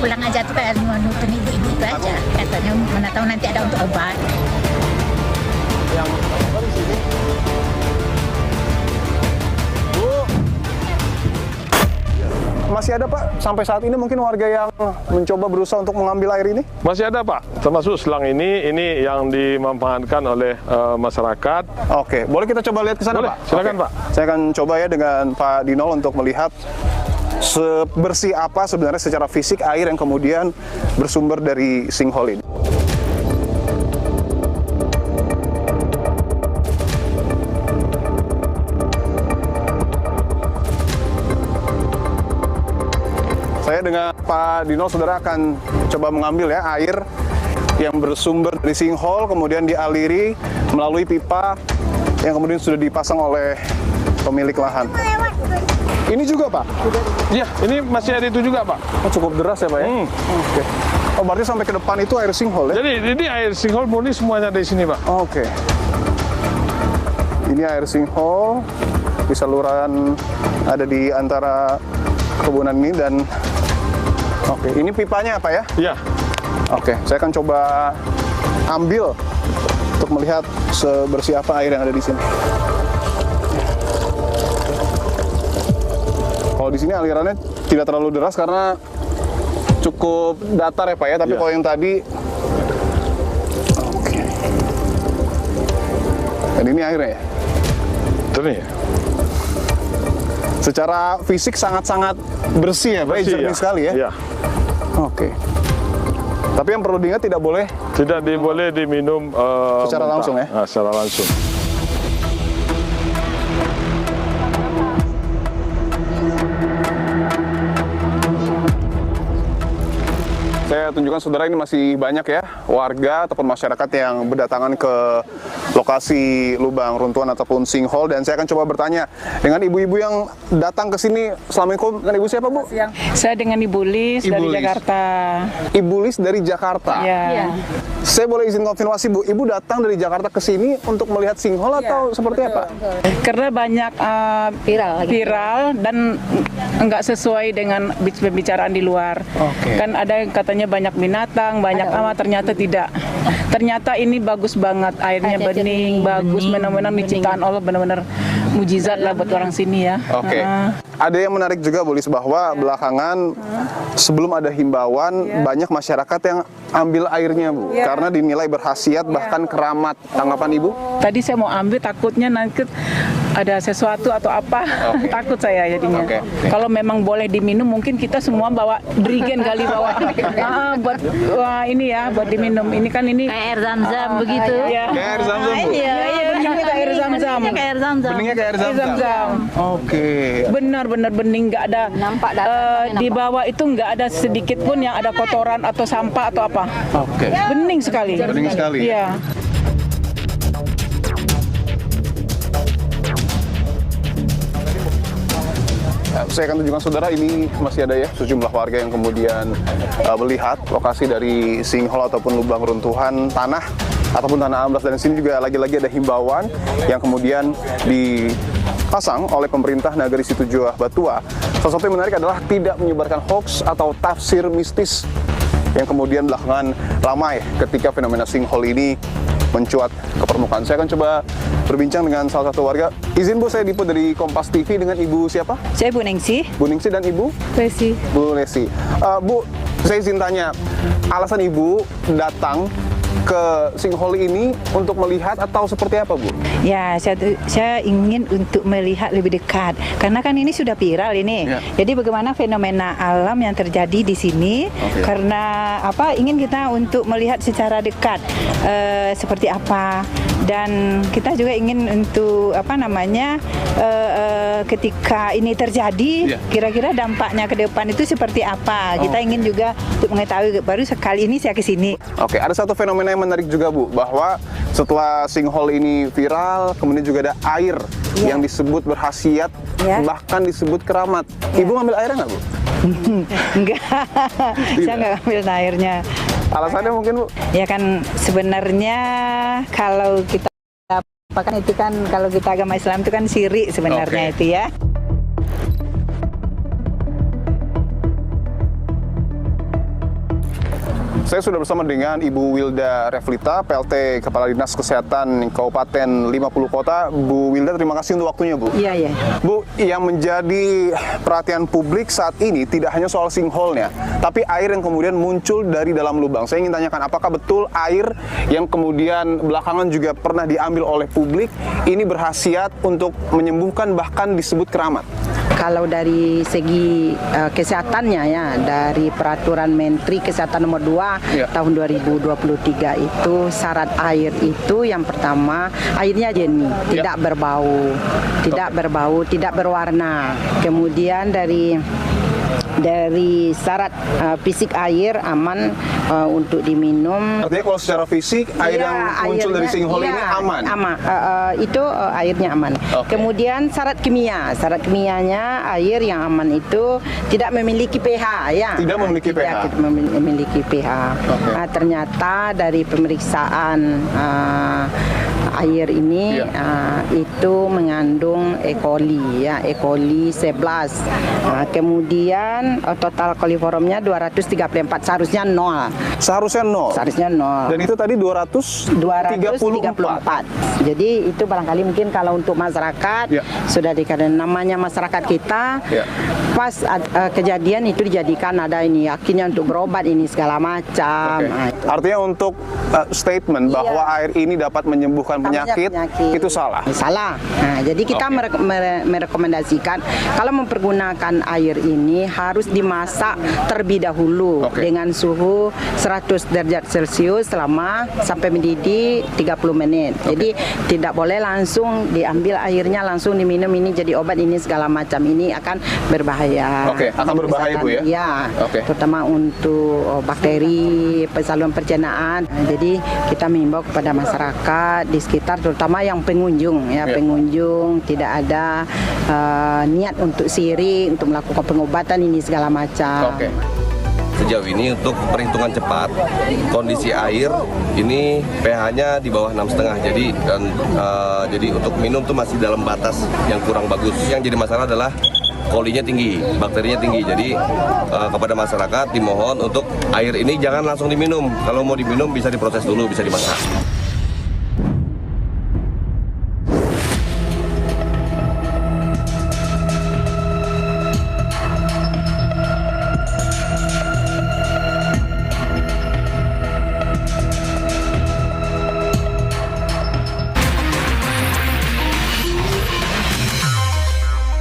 pulang aja tuh kayak nuntun ibu-ibu itu aja. Katanya mana tahu nanti ada untuk obat. Yang apa di sini? Bu, masih ada Pak sampai saat ini mungkin warga yang mencoba berusaha untuk mengambil air ini? Masih ada Pak, termasuk selang ini yang dimanfaatkan oleh masyarakat. Oke, boleh kita coba lihat ke sana Boleh, Pak? silakan, Oke. Pak. Saya akan coba ya dengan Pak Dinol untuk melihat sebersih apa sebenarnya secara fisik air yang kemudian bersumber dari sinkhole ini. Saya dengan Pak Dino, saudara akan coba mengambil ya air yang bersumber dari sinkhole, kemudian dialiri melalui pipa yang kemudian sudah dipasang oleh pemilik lahan. Ini juga Pak? Iya, ini masih ada itu juga Pak. Oh, cukup deras ya Pak ya? Oke. Oh, berarti sampai ke depan itu air sinkhole ya? Jadi ini air sinkhole murni semuanya ada di sini Pak. Oke. Ini air sinkhole di saluran ada di antara kebunan ini dan oke, ini pipanya apa ya? Iya. Oke, saya akan coba ambil untuk melihat sebersih apa air yang ada di sini. Kalau di sini alirannya tidak terlalu deras karena cukup datar ya Pak ya, tapi Iya. kalau yang tadi oke. Dan ini airnya ya. Jernih. Secara fisik sangat-sangat bersih ya Pak, Bersih, jernih ya. sekali ya. Iya. Oke. Tapi yang perlu diingat tidak boleh Tidak boleh diminum Secara mentah. langsung ya? Nah, secara langsung. saya tunjukkan saudara, ini masih banyak ya warga ataupun masyarakat yang berdatangan ke lokasi lubang runtuhan ataupun sinkhole, dan saya akan coba bertanya dengan ibu-ibu yang datang ke sini. Assalamualaikum, dengan ibu siapa Bu? Saya dengan Ibu Lis Ibu dari Lis. Jakarta. Ibu Lis dari Jakarta. Ya. Saya boleh izin konfirmasi Bu, ibu datang dari Jakarta ke sini untuk melihat sinkhole atau seperti apa? Karena banyak viral dan enggak sesuai dengan pembicaraan di luar. Oke. Kan ada yang katanya banyak binatang, banyak ternyata tidak. Ternyata ini bagus banget, airnya bening, bagus, benar-benar diciptaan Allah, benar-benar mujizat lah buat orang sini ya. Oke. Ada yang menarik juga Bu Lis, bahwa belakangan sebelum ada himbauan banyak masyarakat yang ambil airnya Bu, karena dinilai berkhasiat bahkan keramat. Tanggapan Ibu? Tadi saya mau ambil, takutnya nanti ada sesuatu atau apa. Takut saya jadinya. Oke. Kalau memang boleh diminum, mungkin kita semua bawa drigen kali bawa. Buat ini ya, buat diminum. Ini kan ini Kayak air zam-zam begitu. ya. Kayak air zam-zam Bu? Iya, Beningnya kayak air zam-zam. Kayak air zam-zam. Beningnya kayak air Air zam-zam? zam-zam. Oke. Benar-benar bening, nggak ada. Nampak datang, Di bawah itu nggak ada sedikit pun yang ada kotoran atau sampah atau apa. Oke. Bening sekali. Bening sekali. Iya. Saya akan tunjukkan saudara, ini masih ada ya sejumlah warga yang kemudian melihat lokasi dari sinkhole ataupun lubang runtuhan tanah ataupun tanah amblas, dan di sini juga lagi-lagi ada himbauan yang kemudian dipasang oleh pemerintah Nagari Situjuah Batua. Salah satu yang menarik adalah tidak menyebarkan hoax atau tafsir mistis yang kemudian belakangan ramai ketika fenomena sinkhole ini mencuat ke permukaan. Saya akan coba berbincang dengan salah satu warga. Izin Bu, saya Dipo dari Kompas TV, dengan Ibu siapa? Saya Bu Ningsih. Bu Ningsih, dan Ibu? Resi. Bu Lesi. Bu, saya izin tanya, alasan Ibu datang ke sinkhole ini untuk melihat atau seperti apa Bu? Ya, saya ingin untuk melihat lebih dekat. Karena kan ini sudah viral ini. Ya. Jadi bagaimana fenomena alam yang terjadi di sini? Oke. Karena apa? Ingin kita untuk melihat secara dekat seperti apa. Dan kita juga ingin untuk apa namanya? Ketika ini terjadi, Ya. kira-kira dampaknya ke depan itu seperti apa? Kita ingin juga untuk mengetahui. Baru sekali ini saya ke sini. Oke, ada satu fenomena yang menarik juga Bu, bahwa setelah sinkhole ini viral, kemudian juga ada air yang disebut berkhasiat, Ya. bahkan disebut keramat. Ibu ngambil airnya nggak Bu? Enggak, saya nggak ambil airnya. Alasannya mungkin Bu? Ya kan sebenarnya kalau kita apa kan itu kan kalau kita agama Islam itu kan syirik sebenarnya Oke. itu ya. Saya sudah bersama dengan Ibu Wilda Revlita, PLT Kepala Dinas Kesehatan Kabupaten 50 Kota. Bu Wilda, terima kasih untuk waktunya, Bu. Iya, iya. Bu, yang menjadi perhatian publik saat ini tidak hanya soal sinkhole-nya, tapi air yang kemudian muncul dari dalam lubang. Saya ingin tanyakan, apakah betul air yang kemudian belakangan juga pernah diambil oleh publik ini berkhasiat untuk menyembuhkan, bahkan disebut keramat? Kalau dari segi kesehatannya ya, dari Peraturan Menteri Kesehatan Nomor 2 tahun 2023 itu syarat air itu yang pertama airnya jernih, tidak berbau, tidak berwarna. Kemudian dari syarat fisik air aman untuk diminum. Artinya kalau secara fisik air yang muncul dari sinkhole ini aman? Itu airnya aman. Okay. Kemudian syarat kimianya air yang aman itu tidak memiliki pH ya. Tidak memiliki pH. Tidak memiliki pH. Okay. Nah, ternyata dari pemeriksaan air ini itu mengandung E. coli ya, E. coli 11. Kemudian total koliformnya 234, seharusnya 0. Seharusnya 0. Seharusnya 0. Dan itu tadi 234. Jadi itu barangkali mungkin kalau untuk masyarakat sudah dikatakan namanya masyarakat kita pas kejadian itu dijadikan ada ini yakinnya untuk berobat ini segala macam. Okay. Artinya untuk statement bahwa air ini dapat menyembuhkan penyakit itu salah. Salah. Nah, jadi kita merekomendasikan kalau mempergunakan air ini harus dimasak terlebih dahulu dengan suhu 100 derajat Celcius selama sampai mendidih 30 menit. Jadi tidak boleh langsung diambil airnya langsung diminum ini jadi obat ini segala macam, ini akan berbahaya. Oke, akan berbahaya Bu ya? Ya, terutama untuk bakteri saluran pencernaan. Jadi kita mengimbau kepada masyarakat di sekitar terutama yang pengunjung ya, pengunjung tidak ada niat untuk sirik untuk melakukan pengobatan ini segala macam. Sejauh ini untuk perhitungan cepat kondisi air ini pH-nya di bawah 6,5, jadi untuk minum tuh masih dalam batas yang kurang bagus. Yang jadi masalah adalah kolinya tinggi, bakterinya tinggi. Jadi kepada masyarakat dimohon untuk air ini jangan langsung diminum. Kalau mau diminum bisa diproses dulu, bisa dimasak.